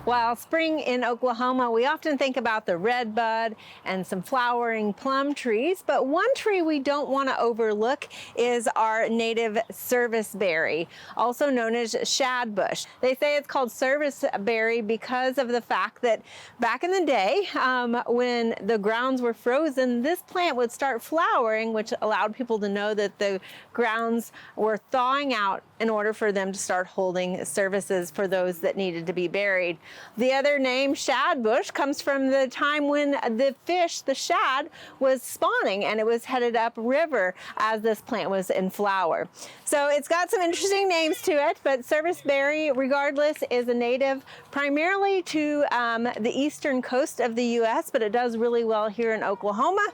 While spring in Oklahoma, we often think about the redbud and some flowering plum trees, but one tree we don't want to overlook is our native serviceberry, also known as shadbush. They say it's called serviceberry because of the fact that back in the day, when the grounds were frozen, this plant would start flowering, which allowed people to know that the grounds were thawing out in order for them to start holding services for those that needed to be buried. The other name, shadbush, comes from the time when the fish, the shad, was spawning and it was headed upriver as this plant was in flower. So it's got some interesting names to it, but serviceberry, regardless, is a native primarily to the eastern coast of the U.S., but it does really well here in Oklahoma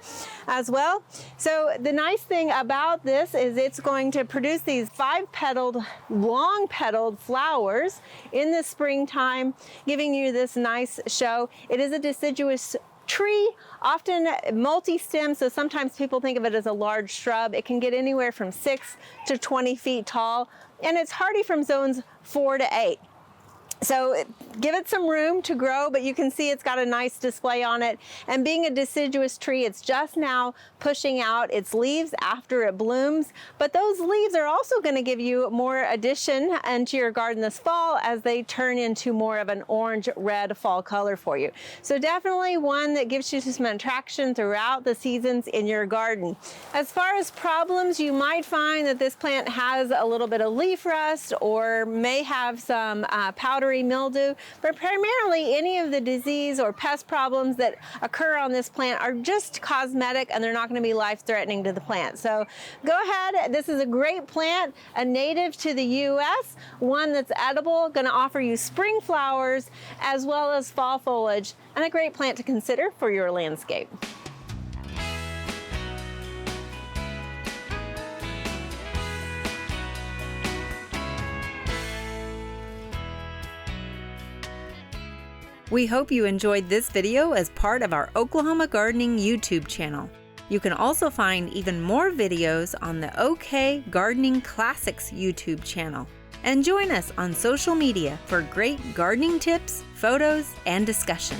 as well. So the nice thing about this is it's going to produce these 5-petaled, long-petaled flowers in the springtime, giving you this nice show. It is a deciduous tree, often multi-stem, so sometimes people think of it as a large shrub. It can get anywhere from 6 to 20 feet tall, and it's hardy from zones 4 to 8. So give it some room to grow, but you can see it's got a nice display on it. And being a deciduous tree, it's just now pushing out its leaves after it blooms. But those leaves are also going to give you more addition into your garden this fall as they turn into more of an orange-red fall color for you. So definitely one that gives you some attraction throughout the seasons in your garden. As far as problems, you might find that this plant has a little bit of leaf rust or may have some powdery mildew, but primarily any of the disease or pest problems that occur on this plant are just cosmetic and they're not going to be life-threatening to the plant. So go ahead, this is a great plant, a native to the U.S., one that's edible, going to offer you spring flowers as well as fall foliage, and a great plant to consider for your landscape. We hope you enjoyed this video as part of our Oklahoma Gardening YouTube channel. You can also find even more videos on the OK Gardening Classics YouTube channel. And join us on social media for great gardening tips, photos, and discussion.